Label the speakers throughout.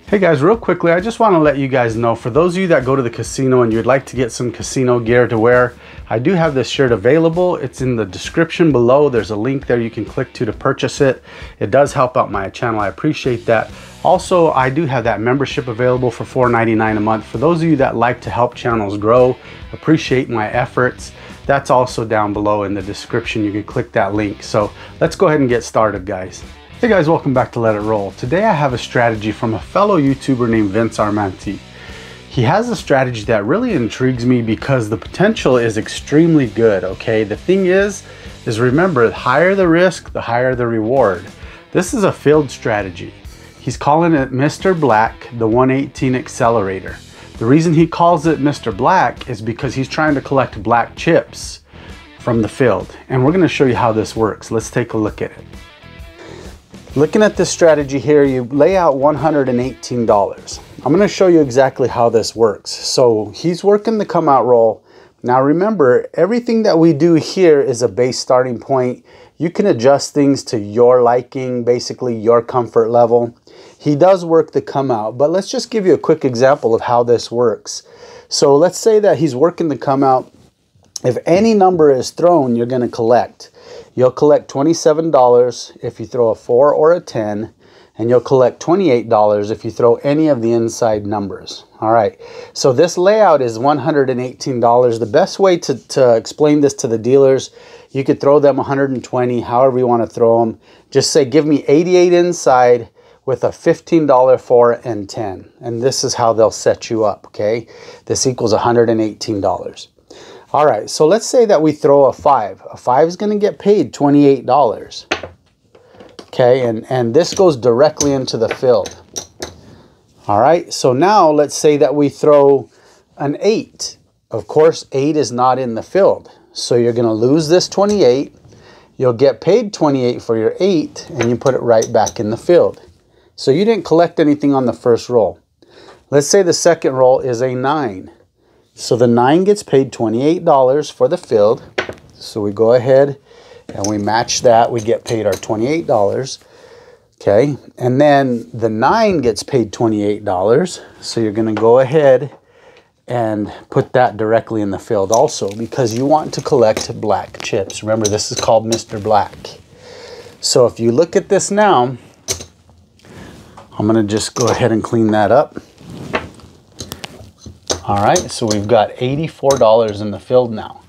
Speaker 1: Hey guys, real quickly, I just want to let you guys know, for those of you that go to the casino and you'd like to get some casino gear to wear, I do have this shirt available. It's in the description below. There's a link there you can click to purchase it. It does help out my channel. I appreciate that. Also, I do have that membership available for $4.99 a month. For those of you that like to help channels grow, appreciate my efforts, that's also down below in the description. You can click that link. So let's go ahead and get started, guys. Hey guys, welcome back to Let It Roll. Today I have a strategy from a fellow YouTuber named Vince Armanti. He has a strategy that really intrigues me because the potential is extremely good, okay? The thing is remember, the higher the risk, the higher the reward. This is a field strategy. He's calling it Mr. Black, the 118 accelerator. The reason he calls it Mr. Black is because he's trying to collect black chips from the field. And we're gonna show you how this works. Let's take a look at it. Looking at this strategy here, you lay out $118. I'm going to show you exactly how this works. So he's working the come out roll. Now remember, everything that we do here is a base starting point. You can adjust things to your liking, basically your comfort level. He does work the come out, but let's just give you a quick example of how this works. So let's say that he's working the come out. If any number is thrown, you're going to collect. You'll collect $27 if you throw a 4 or a 10, and you'll collect $28 if you throw any of the inside numbers. All right, so this layout is $118. The best way to explain this to the dealers, you could throw them 120, however you want to throw them. Just say, give me 88 inside with a $15 4 and 10. And this is how they'll set you up, okay? This equals $118. All right, so let's say that we throw a 5. A 5 is going to get paid $28. Okay, and this goes directly into the field. All right, so now let's say that we throw an 8. Of course, 8 is not in the field. So you're going to lose this 28. You'll get paid 28 for your 8, and you put it right back in the field. So you didn't collect anything on the first roll. Let's say the second roll is a 9. So the 9 gets paid $28 for the field. So we go ahead and we match that. We get paid our $28. Okay. And then the 9 gets paid $28. So you're going to go ahead and put that directly in the field also, because you want to collect black chips. Remember, this is called Mr. Black. So if you look at this now, I'm going to just go ahead and clean that up. All right, so we've got $84 in the field now.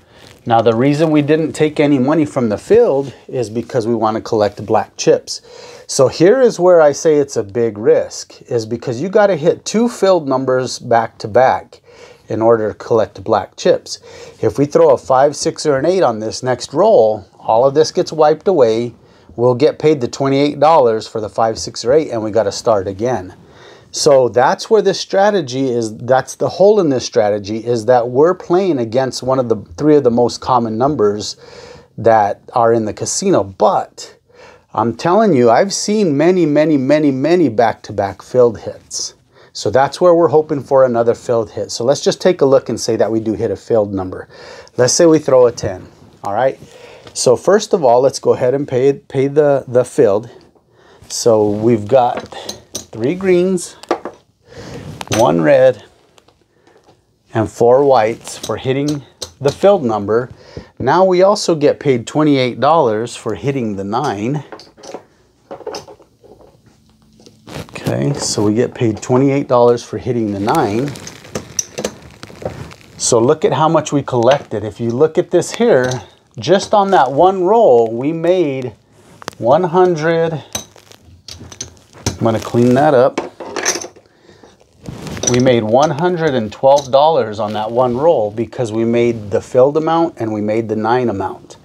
Speaker 1: Now, the reason we didn't take any money from the field is because we want to collect black chips. So here is where I say it's a big risk, is because you got to hit 2 field numbers back to back in order to collect black chips. If we throw a 5, 6, or an 8 on this next roll, all of this gets wiped away. We'll get paid the $28 for the 5, 6, or 8, and we got to start again. So that's where this strategy is. That's the hole in this strategy, is that we're playing against one of the 3 of the most common numbers that are in the casino. But I'm telling you, I've seen many back-to-back field hits. So that's where we're hoping for another field hit. So let's just take a look and say that we do hit a field number. Let's say we throw a 10. All right. So first of all, let's go ahead and pay the field. So we've got 3 greens, 1 red, and 4 whites for hitting the field number. Now we also get paid $28 for hitting the 9. Okay, so we get paid $28 for hitting the 9. So look at how much we collected. If you look at this here, just on that 1 roll, we made 100. I'm going to clean that up. We made $112 on that 1 roll because we made the field amount and we made the 9 amount,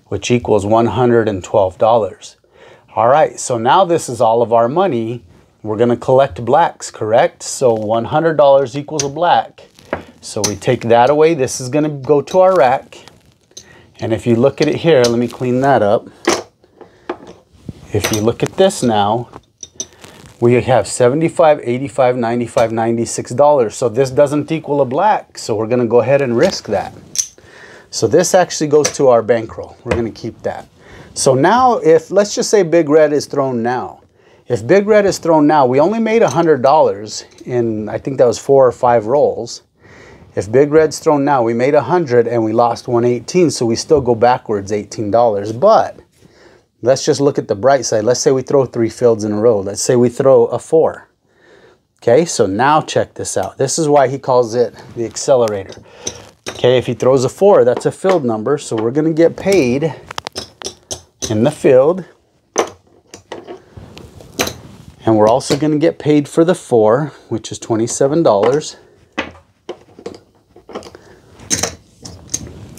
Speaker 1: which equals $112. All right, so now this is all of our money. We're going to collect blacks, correct? So $100 equals a black. So we take that away. This is going to go to our rack. And if you look at it here, let me clean that up. If you look at this now, we have $75, $85, $95, $96. So this doesn't equal a black. So we're going to go ahead and risk that. So this actually goes to our bankroll. We're going to keep that. So now if, let's just say big red is thrown now. If Big Red is thrown now, we only made $100 in, I think that was 4 or 5 rolls. If Big Red's thrown now, we made 100 and we lost 118, so we still go backwards $18. But let's just look at the bright side. Let's say we throw 3 fields in a row. Let's say we throw a 4. Okay, so now check this out. This is why he calls it the accelerator. Okay, if he throws a 4, that's a field number, so we're going to get paid in the field. And we're also going to get paid for the 4, which is $27.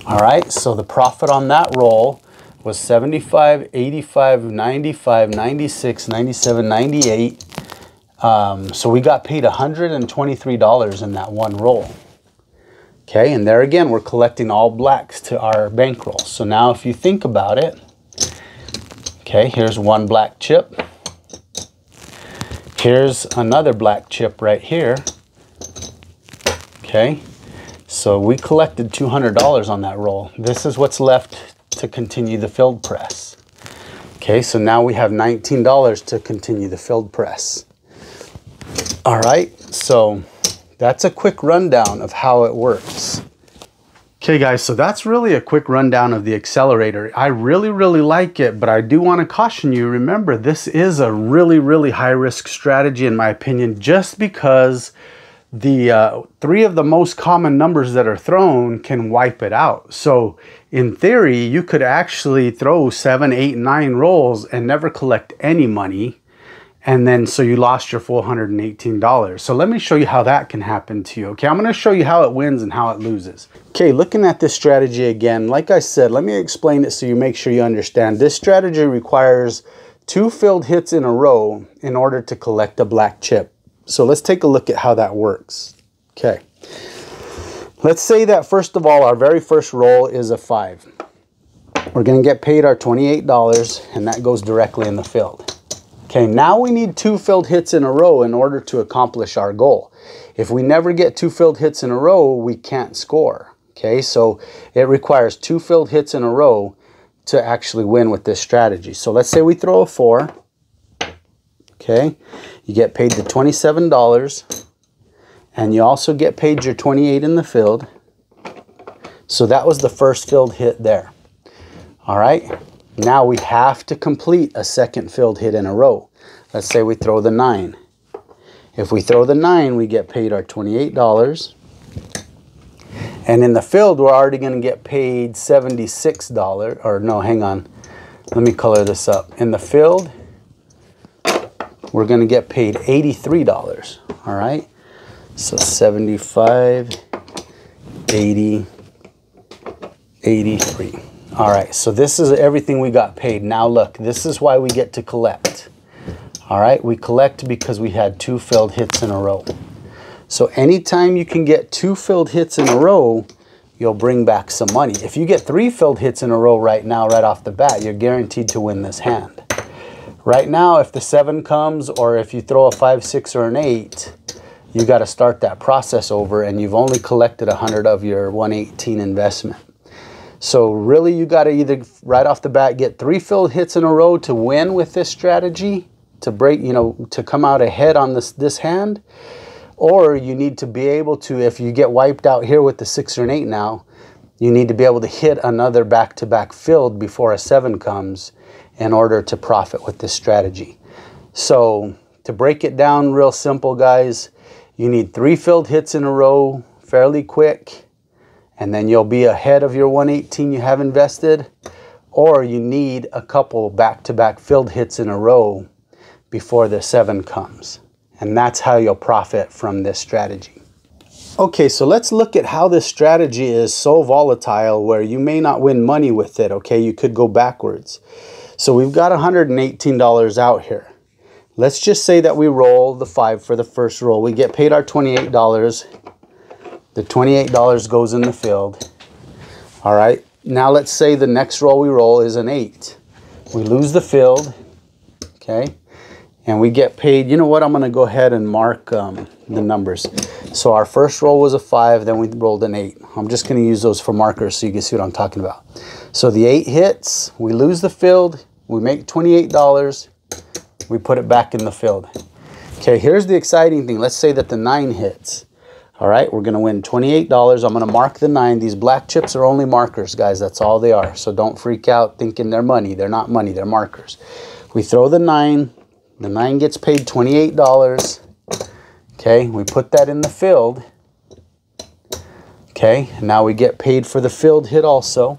Speaker 1: All right, so the profit on that roll was 75, 85, 95, 96, 97, 98. So we got paid $123 in that one roll. Okay, and there again, we're collecting all blacks to our bankroll. So now if you think about it, okay, here's one black chip. Here's another black chip right here. Okay, so we collected $200 on that roll. This is what's left to continue the field press. Okay, so now we have $19 to continue the field press. All right, so that's a quick rundown of how it works. Okay guys, so that's really a quick rundown of the accelerator. I really like it, but I do want to caution you. Remember, this is a really high risk strategy in my opinion, just because the 3 of the most common numbers that are thrown can wipe it out. So in theory, you could actually throw 7, 8, 9 rolls and never collect any money. And then, so you lost your full $118. So let me show you how that can happen to you. Okay, I'm going to show you how it wins and how it loses. Okay, looking at this strategy again, like I said, let me explain it so you make sure you understand. This strategy requires 2 filled hits in a row in order to collect a black chip. So let's take a look at how that works. Okay, let's say that first of all, our very first roll is a 5. We're going to get paid our $28 and that goes directly in the field. Okay, now we need 2 filled hits in a row in order to accomplish our goal. If we never get 2 filled hits in a row, we can't score. Okay, so it requires 2 filled hits in a row to actually win with this strategy. So let's say we throw a 4. Okay, you get paid the $27 and you also get paid your 28 in the field. So that was the first filled hit there. All right. Now we have to complete a second filled hit in a row. Let's say we throw the 9. If we throw the 9, we get paid our $28. And in the field, we're already going to get paid $76. Or no, hang on. Let me color this up. In the field, we're going to get paid $83. All right. So 75, 80, 83. All right, so this is everything we got paid. Now look, this is why we get to collect. All right, we collect because we had 2 filled hits in a row. So anytime you can get 2 filled hits in a row, you'll bring back some money. If you get 3 filled hits in a row right now, right off the bat, you're guaranteed to win this hand. Right now, if the 7 comes, or if you throw a 5, 6, or an 8, you got to start that process over, and you've only collected 100 of your 118 investment. So really, you got to either right off the bat get 3 filled hits in a row to win with this strategy, to break, you know, to come out ahead on this hand, or you need to be able to, if you get wiped out here with the 6 or an 8 now, you need to be able to hit another back-to-back filled before a 7 comes in order to profit with this strategy. So to break it down real simple, guys, you need 3 filled hits in a row fairly quick, and then you'll be ahead of your 118 you have invested, or you need a couple back-to-back filled hits in a row before the 7 comes. And that's how you'll profit from this strategy. Okay, so let's look at how this strategy is so volatile where you may not win money with it, okay? You could go backwards. So we've got $118 out here. Let's just say that we roll the 5 for the first roll. We get paid our $28. The $28 goes in the field. All right, now let's say the next roll we roll is an 8. We lose the field, okay? And we get paid, you know what, I'm going to go ahead and mark the numbers. So our first roll was a 5, then we rolled an 8. I'm just going to use those for markers so you can see what I'm talking about. So the 8 hits, we lose the field, we make $28. We put it back in the field. Okay, here's the exciting thing. Let's say that the 9 hits. All right, we're gonna win $28. I'm gonna mark the 9. These black chips are only markers, guys. That's all they are. So don't freak out thinking they're money. They're not money, they're markers. We throw the 9. The 9 gets paid $28. Okay, we put that in the field. Okay, now we get paid for the field hit also.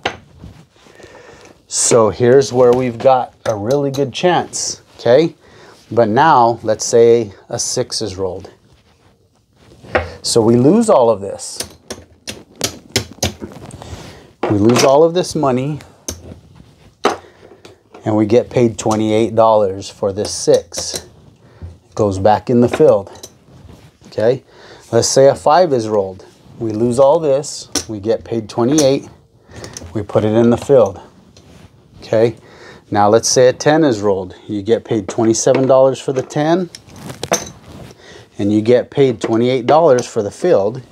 Speaker 1: So here's where we've got a really good chance, okay? But now, let's say a 6 is rolled. So we lose all of this. We lose all of this money, and we get paid $28 for this 6. It goes back in the field, okay? Let's say a 5 is rolled. We lose all this, we get paid $28, we put it in the field, okay? Now let's say a 10 is rolled. You get paid $27 for the 10, and you get paid $28 for the field.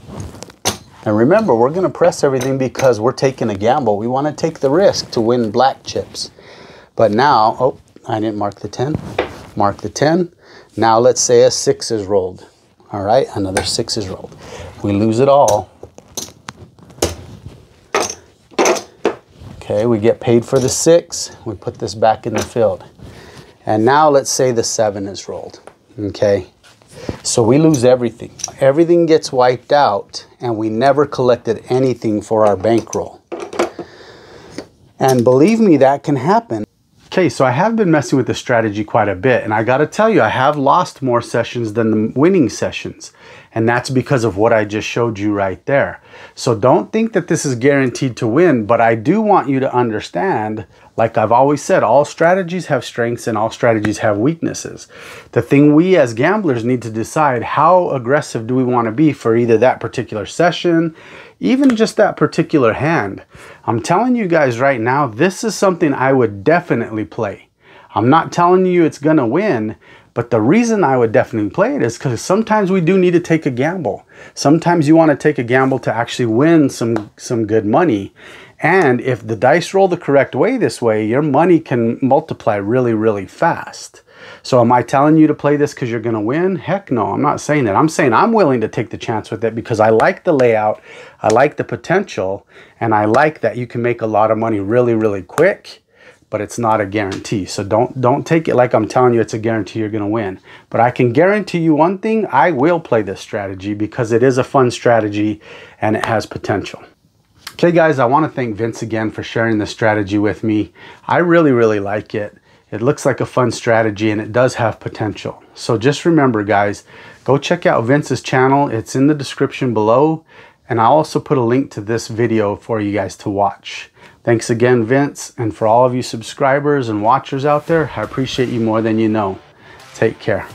Speaker 1: And remember, we're gonna press everything because we're taking a gamble. We wanna take the risk to win black chips. But now, oh, I didn't mark the 10. Mark the 10. Now let's say a 6 is rolled. All right, another 6 is rolled. We lose it all. Okay, we get paid for the 6. We put this back in the field. And now let's say the 7 is rolled. Okay, so we lose everything. Everything gets wiped out, and we never collected anything for our bankroll. And believe me, that can happen. Okay, so I have been messing with the strategy quite a bit, and I gotta tell you, I have lost more sessions than the winning sessions. And that's because of what I just showed you right there. So don't think that this is guaranteed to win, but I do want you to understand, like I've always said, all strategies have strengths and all strategies have weaknesses. The thing we as gamblers need to decide, how aggressive do we want to be for either that particular session, even just that particular hand. I'm telling you guys right now, this is something I would definitely play. I'm not telling you it's gonna win, but the reason I would definitely play it is because sometimes we do need to take a gamble. Sometimes you want to take a gamble to actually win some good money. And if the dice roll the correct way this way, your money can multiply really, really fast. So am I telling you to play this because you're going to win? Heck no, I'm not saying that. I'm saying I'm willing to take the chance with it because I like the layout, I like the potential, and I like that you can make a lot of money really, really quick. But it's not a guarantee. So don't take it like I'm telling you it's a guarantee you're gonna win. But I can guarantee you one thing, I will play this strategy because it is a fun strategy and it has potential. Okay guys, I wanna thank Vince again for sharing this strategy with me. I really, really like it. It looks like a fun strategy and it does have potential. So just remember guys, go check out Vince's channel. It's in the description below. And I'll also put a link to this video for you guys to watch. Thanks again, Vince. And for all of you subscribers and watchers out there, I appreciate you more than you know. Take care.